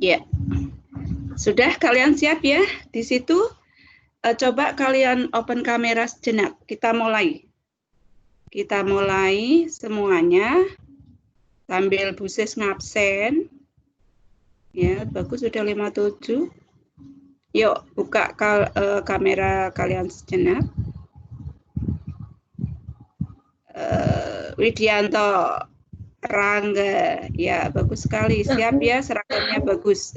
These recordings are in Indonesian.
Ya, sudah kalian siap ya? Di situ coba kalian open kamera sejenak. Kita mulai. Kita mulai semuanya sambil Bu Sis ngabsen. Ya, bagus sudah 57. Yuk, buka kamera kalian sejenak. Widianto, Rangga, ya bagus sekali. Siap ya, seragamnya bagus.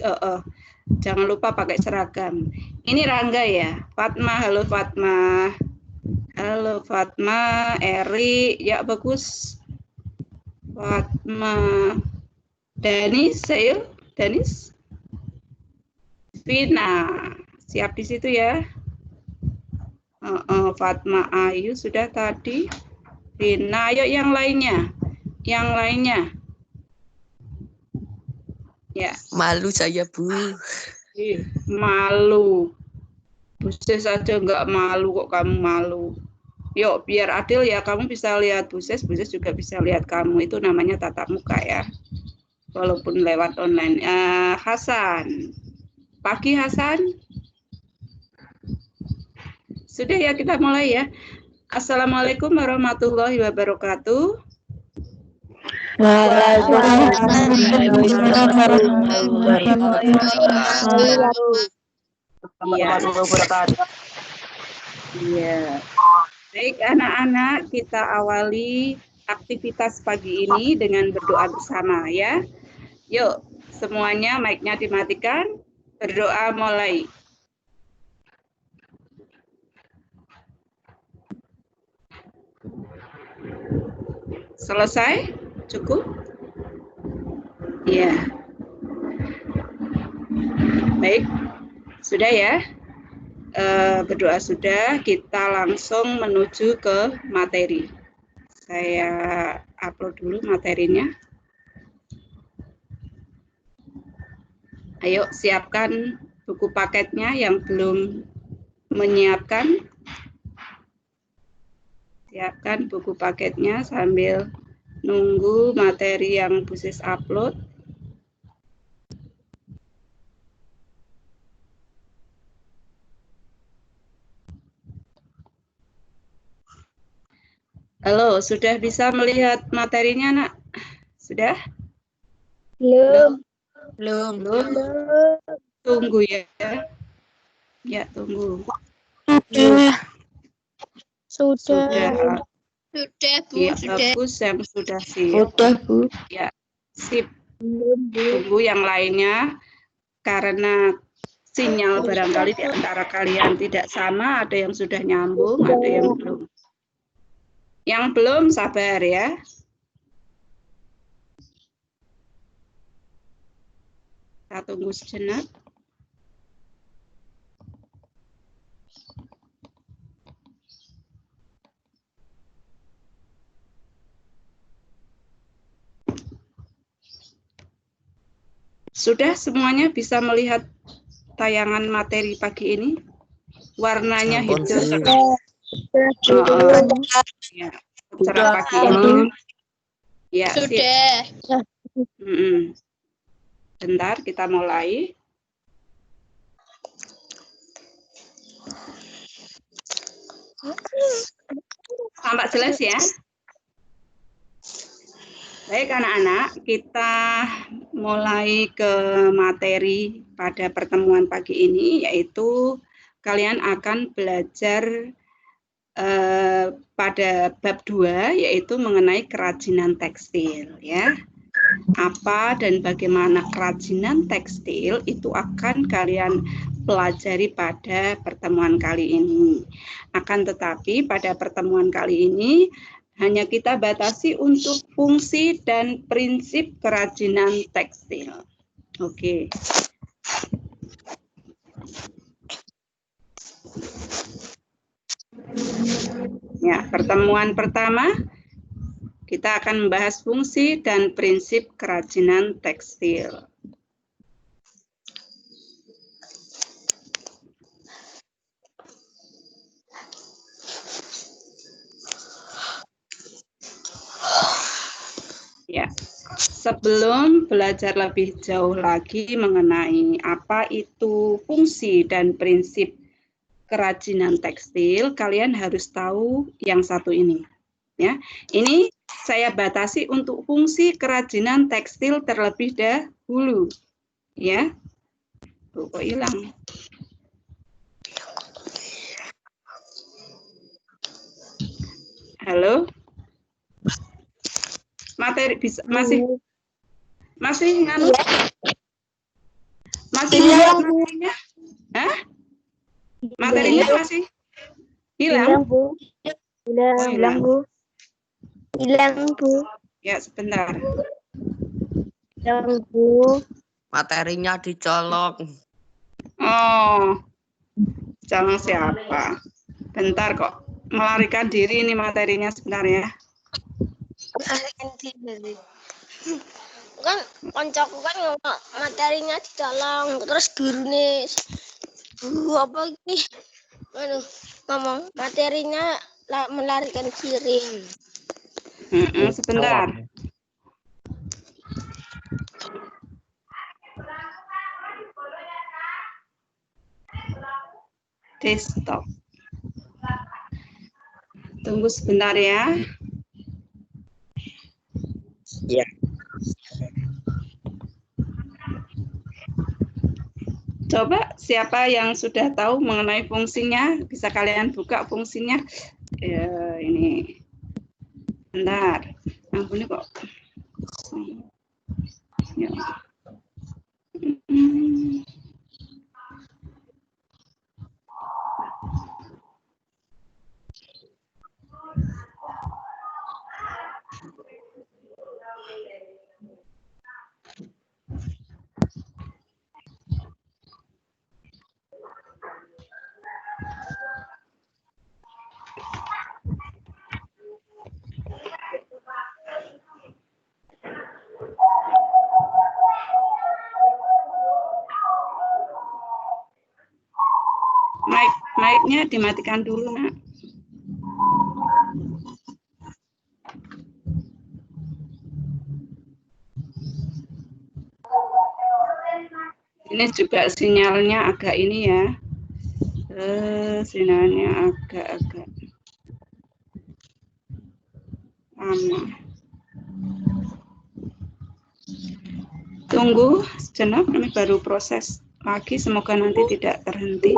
Jangan lupa pakai seragam. Ini Rangga ya. Fatma, halo Fatma. Halo Fatma, Eri, ya bagus. Fatma, Danis, Sail, Danis, Vina, siap di situ ya. Fatma, Ayu sudah tadi. Vina, ayo yang lainnya. Yang lainnya. Ya. Malu saya, Bu. Malu. Buses aja nggak malu kok kamu malu. Yuk, biar adil ya, kamu bisa lihat Buses juga bisa lihat kamu. Itu namanya tatap muka ya. Walaupun lewat online. Hasan. Pagi Hasan. Sudah ya, kita mulai ya. Assalamualaikum warahmatullahi wabarakatuh. Waalaikumsalam warahmatullahi wabarakatuh. Iya. Baik anak-anak, kita awali aktivitas pagi ini dengan berdoa bersama ya. Yuk, semuanya mic-nya dimatikan. Berdoa mulai. Selesai? Cukup? Ya. Baik. Sudah ya? Berdoa sudah, kita langsung menuju ke materi. Saya upload dulu materinya. Ayo siapkan buku paketnya yang belum menyiapkan. Siapkan buku paketnya sambil nunggu materi yang Bu Sis upload. Halo, sudah bisa melihat materinya, Nak? Sudah? Belum. Tunggu ya. Ya, tunggu. Sudah. Sudah, Bu. Ya, bagus yang sudah sip. Sudah, Bu. Ya, sip. Tunggu yang lainnya, karena sinyal barangkali di antara kalian tidak sama, ada yang sudah nyambung, ada yang belum. Yang belum sabar ya. Kita tunggu sejenak. Sudah semuanya bisa melihat tayangan materi pagi ini? Warnanya hijau. Ya, cerah pagi ini. Ya, sudah. Bentar, kita mulai. Tampak jelas ya? Baik anak-anak, kita mulai ke materi pada pertemuan pagi ini, yaitu kalian akan belajar pada bab 2, yaitu mengenai kerajinan tekstil ya. Apa dan bagaimana kerajinan tekstil itu akan kalian pelajari pada pertemuan kali ini. Akan tetapi pada pertemuan kali ini hanya kita batasi untuk fungsi dan prinsip kerajinan tekstil. Oke. Ya, pertemuan pertama kita akan membahas fungsi dan prinsip kerajinan tekstil. Ya, sebelum belajar lebih jauh lagi mengenai apa itu fungsi dan prinsip kerajinan tekstil, kalian harus tahu yang satu ini. Ya, ini saya batasi untuk fungsi kerajinan tekstil terlebih dahulu. Ya, kok hilang? Halo, materi bisa masih nganu? Masih hilang materinya? Hah? Materinya masih hilang? Bu. Hilang, Bu. Hilang, Bu. Ya, sebentar. Hilang, Bu. Materinya dicolok. Oh, jangan siapa? Bentar kok. Melarikan diri ini materinya sebentar ya. Kan koncoku kan ngomong materinya dicolong terus gurune apa ini ngomong materinya melarikan diri. Sebentar. Desktop. Tunggu sebentar ya. Ya. Coba siapa yang sudah tahu mengenai fungsinya, bisa kalian buka fungsinya. Ini. Bentar. Ampun kok. Ya. Mic-nya dimatikan dulu, Nak. Ini juga sinyalnya agak ini ya. Sinyalnya agak-agak lama. Tunggu sejenak, ini baru proses lagi, semoga nanti tidak terhenti.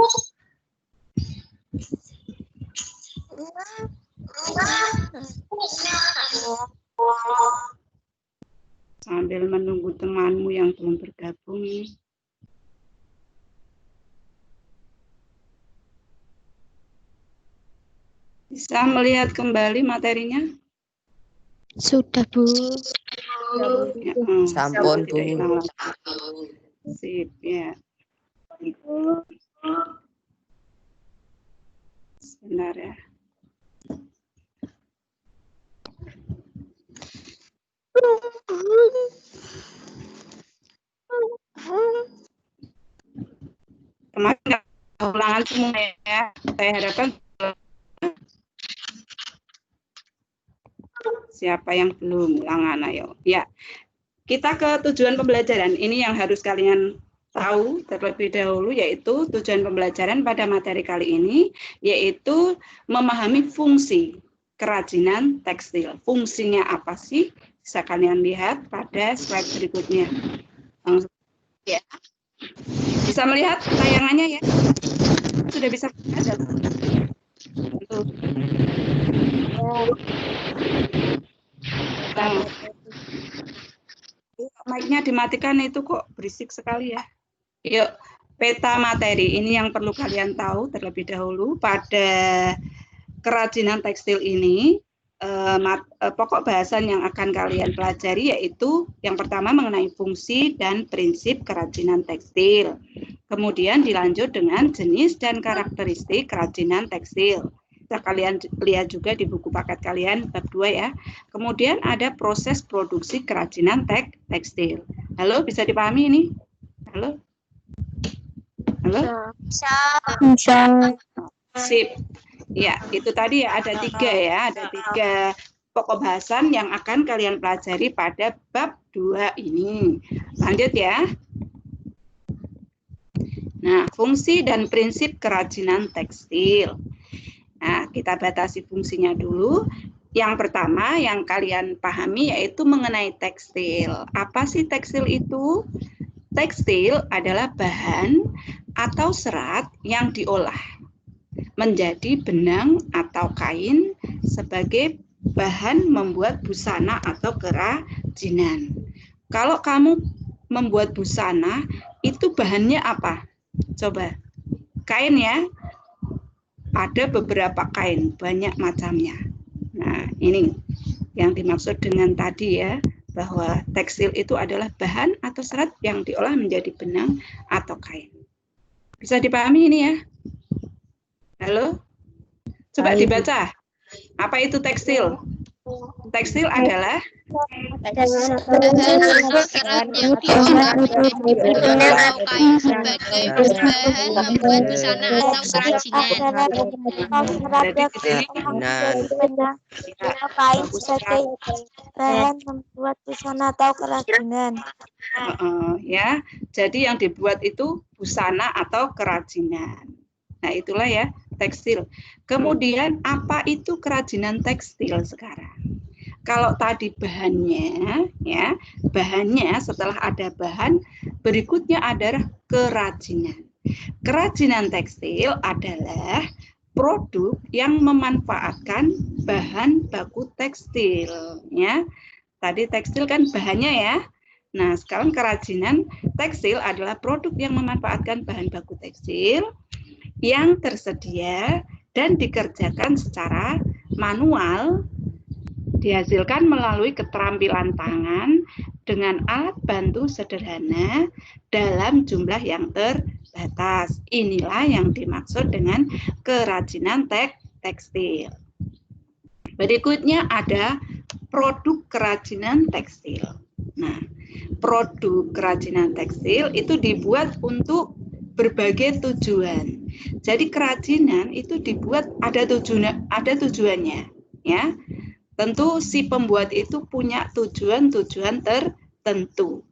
Sambil menunggu temanmu yang belum bergabung ini. Bisa melihat kembali materinya? Sudah, Bu. Ya, Sampun, Bu. tidak hilang lagi. Sip, ya. Sebentar ya. Kemarin nggak ulangan semua ya. Saya harapkan siapa yang belum ulangan, ayo. Ya, kita ke tujuan pembelajaran. Ini yang harus kalian tahu terlebih dahulu, yaitu tujuan pembelajaran pada materi kali ini, yaitu memahami fungsi kerajinan tekstil. Fungsinya apa sih? Bisa kalian lihat pada slide berikutnya. Ya. Bisa melihat tayangannya ya? Sudah bisa melihat? Mic-nya dimatikan itu kok berisik sekali ya. Yuk, peta materi ini yang perlu kalian tahu terlebih dahulu pada kerajinan tekstil ini. Pokok bahasan yang akan kalian pelajari yaitu yang pertama mengenai fungsi dan prinsip kerajinan tekstil. Kemudian dilanjut dengan jenis dan karakteristik kerajinan tekstil. Bisa kalian lihat juga di buku paket kalian bab 2 ya. Kemudian ada proses produksi kerajinan tekstil. Halo, bisa dipahami ini? Halo? Halo? Bisa. Sip. Ya, itu tadi ya ada 3 ya, ada 3 pokok bahasan yang akan kalian pelajari pada bab 2 ini. Lanjut ya. Nah, fungsi dan prinsip kerajinan tekstil. Nah, kita batasi fungsinya dulu. Yang pertama yang kalian pahami yaitu mengenai tekstil. Apa sih tekstil itu? Tekstil adalah bahan atau serat yang diolah menjadi benang atau kain sebagai bahan membuat busana atau kerajinan. Kalau kamu membuat busana, itu bahannya apa? Coba, kain ya. Ada beberapa kain, banyak macamnya. Nah, ini yang dimaksud dengan tadi ya, bahwa tekstil itu adalah bahan atau serat yang diolah menjadi benang atau kain. Bisa dipahami ini ya? Halo? Coba dibaca. Apa itu tekstil? Tekstil adalah serat yang diolah menjadi benang atau kain sebagai bahan membuat busana atau kerajinan. Jadi di sini Kain sebagai bahan membuat busana atau kerajinan. ya. Jadi yang dibuat itu busana atau kerajinan. Nah, itulah ya tekstil. Kemudian apa itu kerajinan tekstil sekarang? Kalau tadi bahannya, ya, bahannya setelah ada bahan, berikutnya adalah kerajinan. Kerajinan tekstil adalah produk yang memanfaatkan bahan baku tekstil, ya. Tadi tekstil kan bahannya ya. Nah, sekarang kerajinan tekstil adalah produk yang memanfaatkan bahan baku tekstil yang tersedia dan dikerjakan secara manual, dihasilkan melalui keterampilan tangan dengan alat bantu sederhana dalam jumlah yang terbatas. Inilah yang dimaksud dengan kerajinan tekstil. Berikutnya ada produk kerajinan tekstil. Nah, produk kerajinan tekstil itu dibuat untuk berbagai tujuan. Jadi kerajinan itu dibuat ada tujuannya, ya. Tentu si pembuat itu punya tujuan-tujuan tertentu.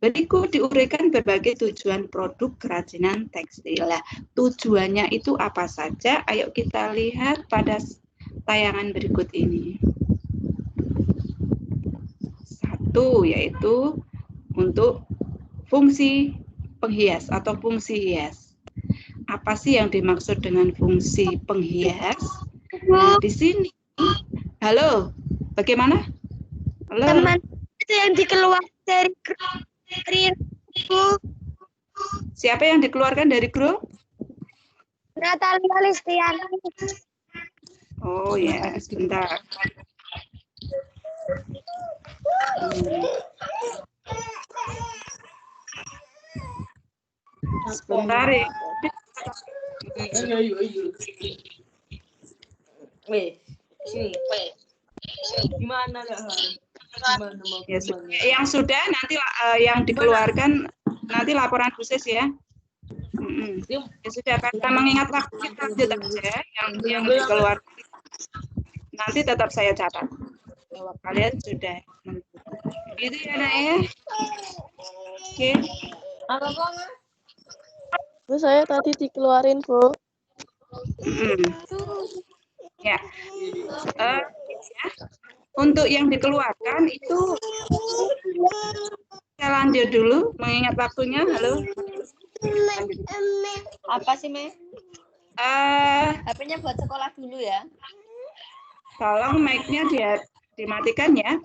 Berikut diuraikan berbagai tujuan produk kerajinan tekstil. Nah, tujuannya itu apa saja? Ayo kita lihat pada tayangan berikut ini. Satu, yaitu untuk fungsi penghias atau fungsi hias. Apa sih yang dimaksud dengan fungsi penghias? Nah, di sini. Halo, bagaimana? Halo. Teman itu yang dikeluarkan dari grup. Siapa yang dikeluarkan dari grup? Natalia Listiana. Oh ya, sebentar. Sebentar ya. Gimana Ya, yang sudah nanti yang dikeluarkan nanti laporan khusus ya. Ya sudah, karena mengingat waktu kita lanjut aja yang dikeluarkan. Nanti tetap saya catat bahwa kalian sudah gitu ya nak ya. Oke. Bu, saya tadi dikeluarin, Bu. Ya. Ya. Untuk yang dikeluarkan itu saya lanjut dulu mengingat waktunya. Halo. Apa sih, Me? HP-nya buat sekolah dulu ya. Tolong mic-nya dimatikan ya.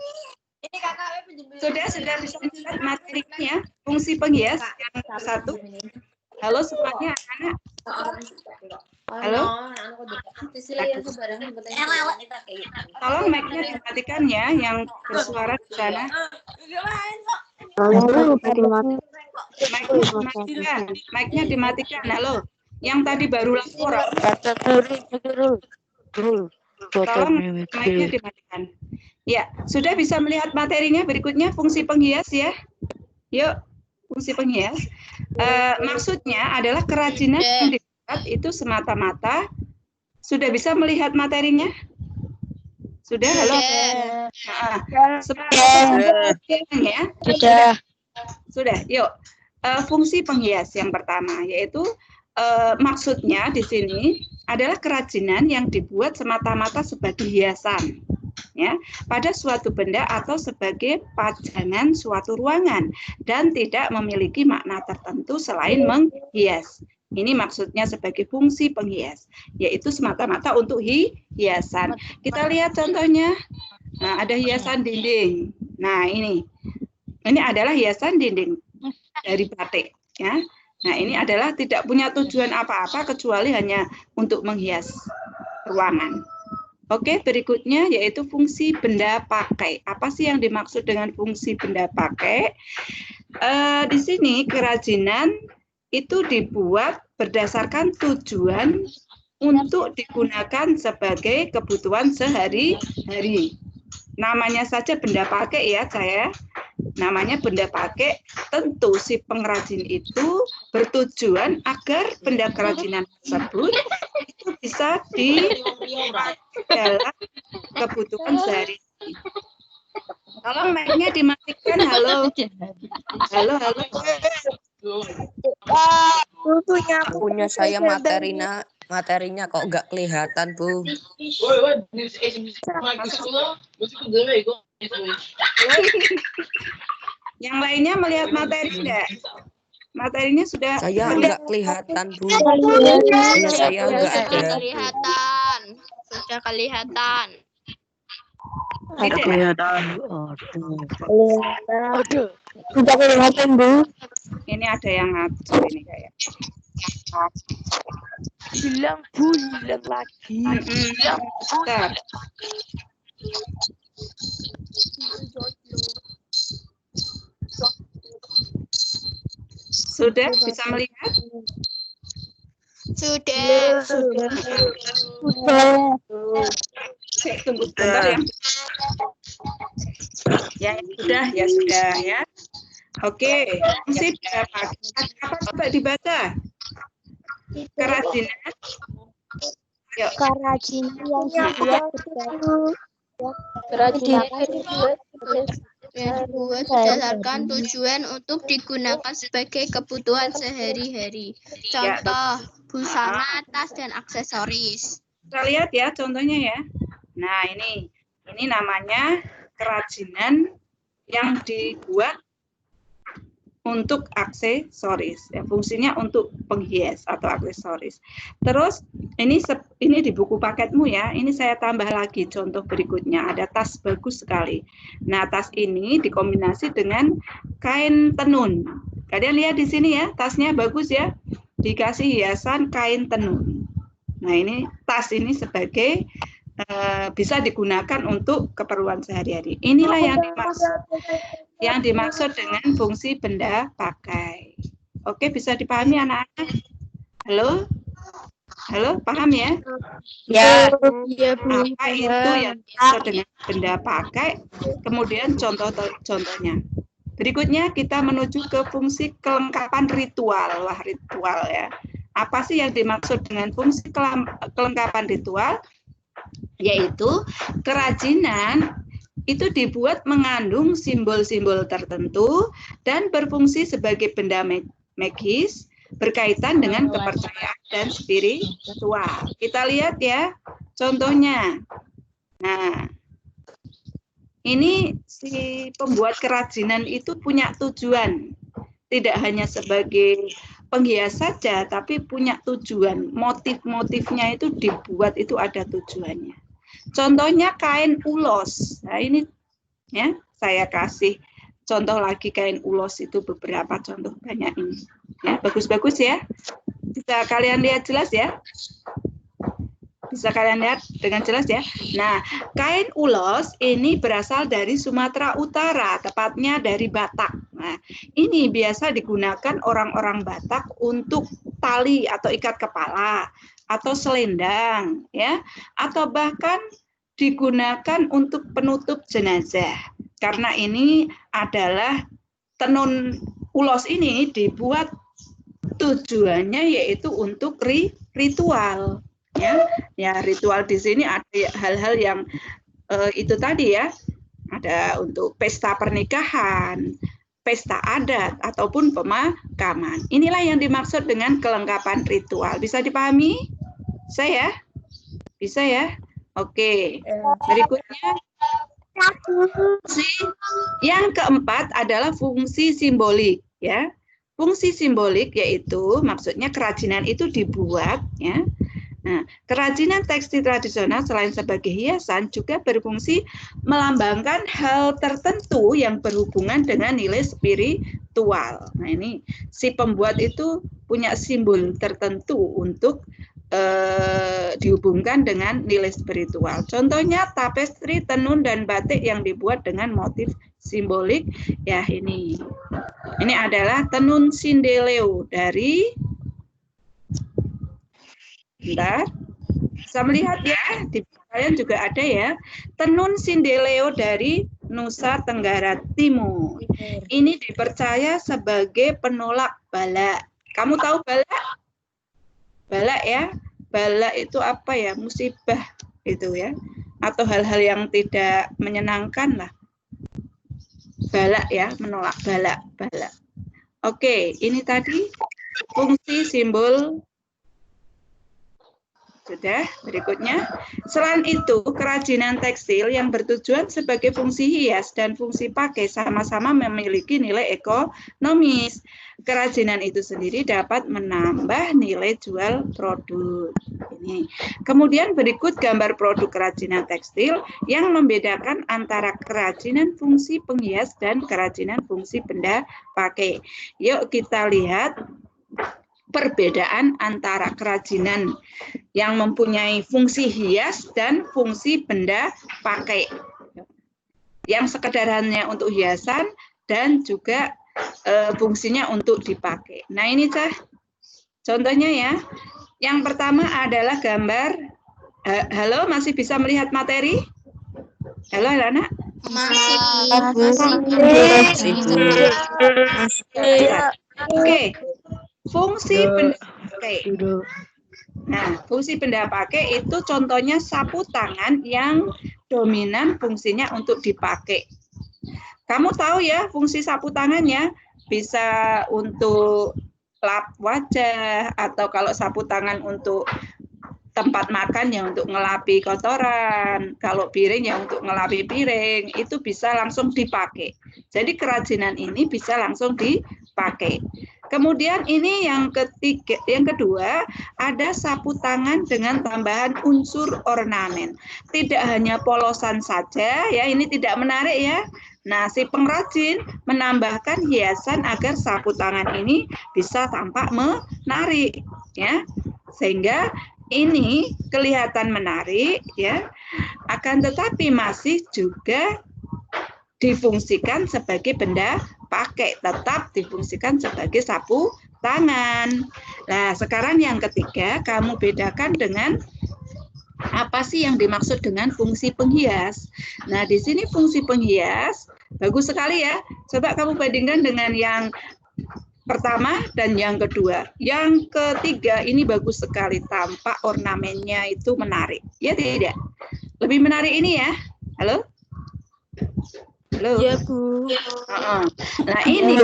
Ini kakak Sudah bisa melihat materinya, fungsi penghias yang satu. Halo semuanya anak-anak. Halo. Tolong mic-nya dimatikan ya, yang bersuara di sana. Mic-nya dimatikan. Halo. Yang tadi baru lapor. Tolong mic-nya dimatikan. Ya, sudah bisa melihat materinya berikutnya fungsi penghias ya. Yuk, fungsi penghias. Maksudnya adalah kerajinan yang dibuat itu semata-mata. Sudah bisa melihat materinya? Sudah, halo? Ya? Sudah. Yuk, fungsi penghias yang pertama yaitu maksudnya di sini adalah kerajinan yang dibuat semata-mata sebagai hiasan, ya, pada suatu benda atau sebagai pajangan suatu ruangan dan tidak memiliki makna tertentu selain menghias. Ini maksudnya sebagai fungsi penghias, yaitu semata-mata untuk hiasan. Kita lihat contohnya. Nah, ada hiasan dinding. Nah, ini adalah hiasan dinding dari batik, ya. Nah, ini adalah tidak punya tujuan apa-apa kecuali hanya untuk menghias ruangan. Oke, berikutnya yaitu fungsi benda pakai. Apa sih yang dimaksud dengan fungsi benda pakai? Di sini kerajinan itu dibuat berdasarkan tujuan untuk digunakan sebagai kebutuhan sehari-hari. Namanya saja benda pakai ya, saya. Namanya benda pakai, tentu si pengrajin itu bertujuan agar benda kerajinan tersebut itu bisa dipakai dalam kebutuhan sehari-hari. Tolong mic-nya dimatikan. Halo. Halo. Punya saya materinya kok nggak kelihatan, Bu. Yang lainnya melihat materi enggak? Materinya sudah Saya nggak kelihatan, Bu. Punya saya nggak ada. Kelihatan. Sudah kelihatan. Tidak. Tidak kelihatan, Bu. Ini ada yang ngatur ini kayak. Bilang Bu, bilang lagi. Bentar. Sudah bisa melihat? Sudah. Tunggu sebentar ya. Ya sudah ya. Oke, fungsi benda pakai. Apa coba dibaca? Kerajinan. Yuk. Kerajinan yang dibuat berdasarkan tujuan untuk digunakan sebagai kebutuhan sehari-hari. Contoh, busana, tas, dan aksesoris. Kita lihat ya contohnya ya. Nah, ini namanya kerajinan yang dibuat untuk aksesoris. Ya, fungsinya untuk penghias atau aksesoris. Terus ini di buku paketmu ya. Ini saya tambah lagi contoh berikutnya. Ada tas bagus sekali. Nah, tas ini dikombinasi dengan kain tenun. Kalian lihat di sini ya, tasnya bagus ya. Dikasih hiasan kain tenun. Nah, ini tas ini sebagai bisa digunakan untuk keperluan sehari-hari. Inilah yang dimaksud dengan fungsi benda pakai. Oke, bisa dipahami anak-anak? Halo, paham ya? Ya. Apa itu yang dimaksud dengan benda pakai? Kemudian contohnya. Berikutnya kita menuju ke fungsi kelengkapan ritual. Wah, ritual ya. Apa sih yang dimaksud dengan fungsi kelengkapan ritual? Yaitu kerajinan itu dibuat mengandung simbol-simbol tertentu dan berfungsi sebagai benda magis berkaitan dengan kepercayaan dan spiritual. Kita lihat ya contohnya. Nah, ini si pembuat kerajinan itu punya tujuan, tidak hanya sebagai penghias saja, tapi punya tujuan. Motif-motifnya itu dibuat itu ada tujuannya. Contohnya kain ulos. Nah, ini ya, saya kasih contoh lagi kain ulos itu beberapa contoh banyak ini. Ya, bagus-bagus ya. Bisa kalian lihat jelas ya? Bisa kalian lihat dengan jelas ya? Nah, kain ulos ini berasal dari Sumatera Utara, tepatnya dari Batak. Nah, ini biasa digunakan orang-orang Batak untuk tali atau ikat kepala atau selendang ya, atau bahkan digunakan untuk penutup jenazah. Karena ini adalah tenun ulos ini dibuat tujuannya yaitu untuk ritual ya. Ya, ritual di sini ada hal-hal yang itu tadi ya, ada untuk pesta pernikahan, pesta adat, ataupun pemakaman. Inilah yang dimaksud dengan kelengkapan ritual. Bisa dipahami? Bisa ya? Bisa ya? Oke. Berikutnya, fungsi yang keempat adalah fungsi simbolik. Ya. Fungsi simbolik yaitu maksudnya kerajinan itu dibuat. Ya. Nah, kerajinan tekstil tradisional selain sebagai hiasan juga berfungsi melambangkan hal tertentu yang berhubungan dengan nilai spiritual. Nah, ini si pembuat itu punya simbol tertentu untuk dihubungkan dengan nilai spiritual. Contohnya tapestri, tenun, dan batik yang dibuat dengan motif simbolik. Ya, ini adalah tenun Sindeleo dari Bentar, bisa melihat ya, di kalian juga ada ya, tenun Sindeleo dari Nusa Tenggara Timur. Ini dipercaya sebagai penolak bala. Kamu tahu bala? Bala ya, bala itu apa ya? Musibah itu ya, atau hal-hal yang tidak menyenangkan lah. Bala ya, menolak bala. Oke, ini tadi fungsi simbol. Sudah, berikutnya. Selain itu, kerajinan tekstil yang bertujuan sebagai fungsi hias dan fungsi pakai sama-sama memiliki nilai ekonomis. Kerajinan itu sendiri dapat menambah nilai jual produk. Ini. Kemudian berikut gambar produk kerajinan tekstil yang membedakan antara kerajinan fungsi penghias dan kerajinan fungsi benda pakai. Yuk kita lihat perbedaan antara kerajinan yang mempunyai fungsi hias dan fungsi benda pakai. Yang sekedar hanya untuk hiasan dan juga fungsinya untuk dipakai. Nah, ini contohnya ya. Yang pertama adalah gambar. Halo, masih bisa melihat materi? Halo, anak? Masih. Oke. Fungsi benda pakai. Nah, fungsi benda pakai itu contohnya sapu tangan yang dominan fungsinya untuk dipakai. Kamu tahu ya fungsi sapu tangannya bisa untuk lap wajah, atau kalau sapu tangan untuk tempat makan ya untuk ngelapi kotoran, kalau piring ya untuk ngelapi piring, itu bisa langsung dipakai. Jadi kerajinan ini bisa langsung dipakai. Kemudian ini yang kedua, ada sapu tangan dengan tambahan unsur ornamen. Tidak hanya polosan saja ya, ini tidak menarik ya. Nah, si pengrajin menambahkan hiasan agar sapu tangan ini bisa tampak menarik ya. Sehingga ini kelihatan menarik ya. Akan tetapi masih juga difungsikan sebagai benda pakai, tetap difungsikan sebagai sapu tangan. Nah, sekarang yang ketiga, kamu bedakan dengan apa sih yang dimaksud dengan fungsi penghias. Nah, di sini fungsi penghias bagus sekali ya. Coba kamu bandingkan dengan yang pertama dan yang kedua. Yang ketiga ini bagus sekali, tampak ornamennya itu menarik. Ya tidak? Lebih menarik ini ya. Halo? Halo. Ya, Bu. Nah, ini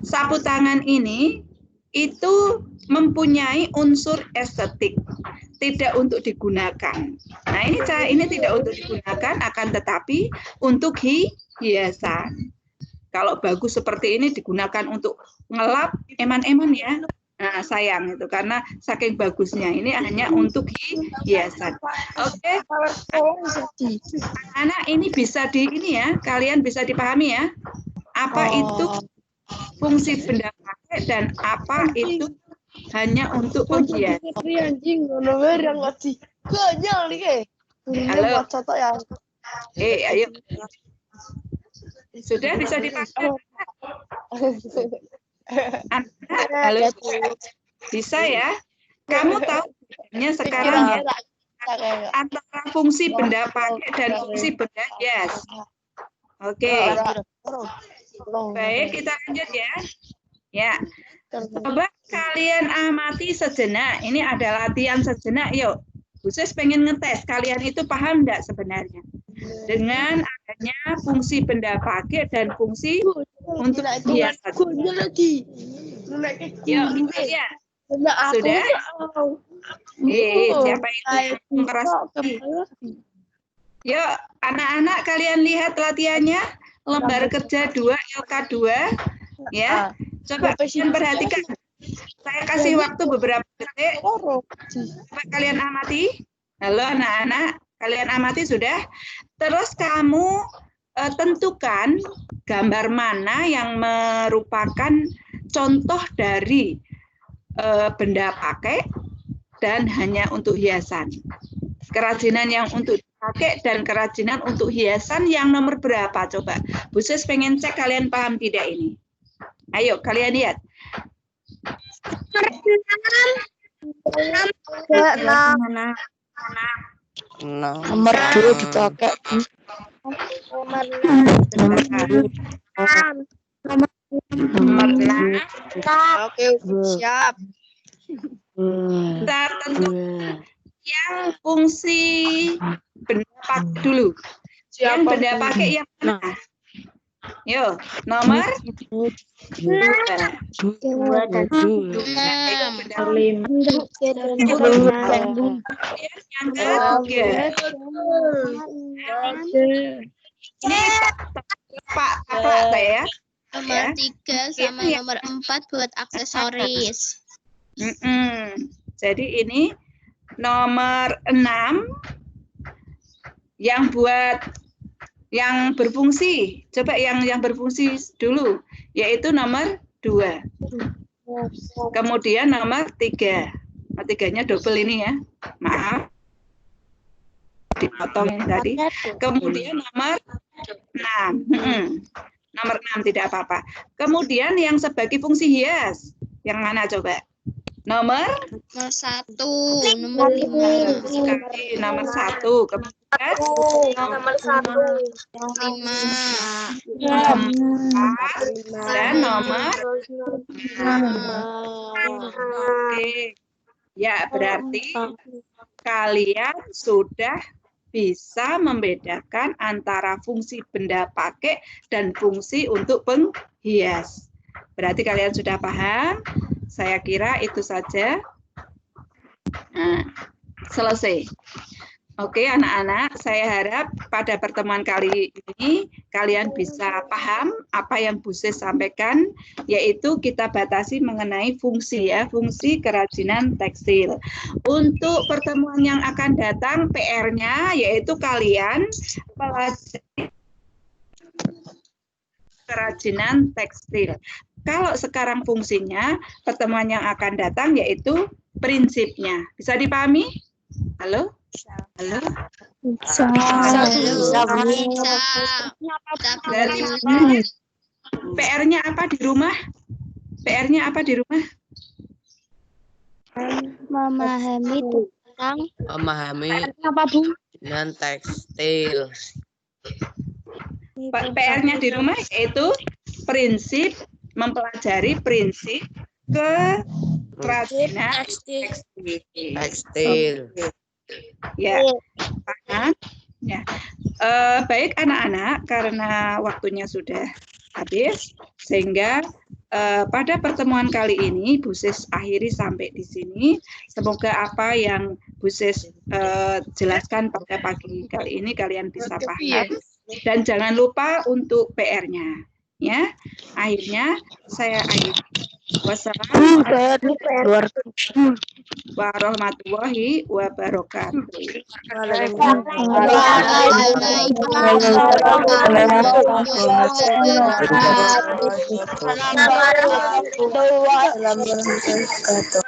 sapu tangan ini itu mempunyai unsur estetik, tidak untuk digunakan. Nah, ini tidak untuk digunakan, akan tetapi untuk hiasan. Kalau bagus seperti ini digunakan untuk ngelap eman-eman ya. Nah, sayang itu karena saking bagusnya, ini hanya untuk hiasan. Oke. Anak ini bisa kalian bisa dipahami ya. Apa itu fungsi benda pakai dan apa itu hanya untuk penghias. Halo. Ayo. Sudah bisa dipahami? Halo. Bisa ya? Kamu tahu sekarang ya antara fungsi benda pakai dan fungsi benda hias. Oke. Baik, kita lanjut ya. Ya. Coba kalian amati sejenak. Ini ada latihan sejenak, yuk. Sis pengen ngetes kalian itu paham enggak sebenarnya dengan adanya fungsi benda pakai dan fungsi untuk hiasan. Yuk kita lihat. Sudah? Siapa itu yang keras? Yuk anak-anak kalian lihat latihannya lembar kerja 2 LK2 ya. Coba kalian perhatikan. Saya kasih waktu beberapa detik. Coba kalian amati. Halo anak-anak, kalian amati sudah? Terus kamu tentukan gambar mana yang merupakan contoh dari benda pakai dan hanya untuk hiasan. Kerajinan yang untuk dipakai dan kerajinan untuk hiasan yang nomor berapa? Coba. Bu Sis pengen cek kalian paham tidak ini. Ayo kalian lihat. Nomor 2 dipakai. Nomor 6. Oke, siap. Kita tentukan yang fungsi benda pakai dulu. Yang benda pakai yang mana? Yuk, nomor 2. Yang ketiga. Ini Pak saya. Nomor 3 sama nomor 4 buat aksesoris. Jadi ini nomor 6 yang buat yang berfungsi. Coba yang berfungsi dulu, yaitu nomor 2. Kemudian nomor 3. Nomor 3-nya double ini ya. Maaf. Dipotong yang tadi. Kemudian nomor 6. Nomor 6 tidak apa-apa. Kemudian yang sebagai fungsi hias. Yang mana coba? Nomor 1, nomor 5. Sekali nomor 1. Kemudian Nomor 1. 5. Dan nomor 6. Oke. Ya, berarti kalian sudah bisa membedakan antara fungsi benda pakai dan fungsi untuk penghias. Berarti kalian sudah paham? Saya kira itu saja. Nah, selesai. Oke anak-anak, saya harap pada pertemuan kali ini kalian bisa paham apa yang Bu Sis sampaikan, yaitu kita batasi mengenai fungsi ya, fungsi kerajinan tekstil. Untuk pertemuan yang akan datang PR-nya yaitu kalian pelajari kerajinan tekstil. Kalau sekarang fungsinya, pertemuan yang akan datang yaitu prinsipnya. Bisa dipahami? Halo? Halo? Bisa. Dari PR-nya apa di rumah? PR-nya apa di rumah? Memahami tentang Memahami dengan tekstil. PR-nya di rumah yaitu prinsip, mempelajari prinsip kerajinan Tekstil. Ya, paham? Ya. Baik anak-anak, karena waktunya sudah habis, sehingga pada pertemuan kali ini Bu Sis akhiri sampai di sini. Semoga apa yang Bu Sis jelaskan pada pagi kali ini kalian bisa paham. Dan jangan lupa untuk PR-nya. Ya, akhirnya saya akhiri. Wassalamualaikum warahmatullahi wabarakatuh. Waalaikumsalam warahmatullahi wabarakatuh.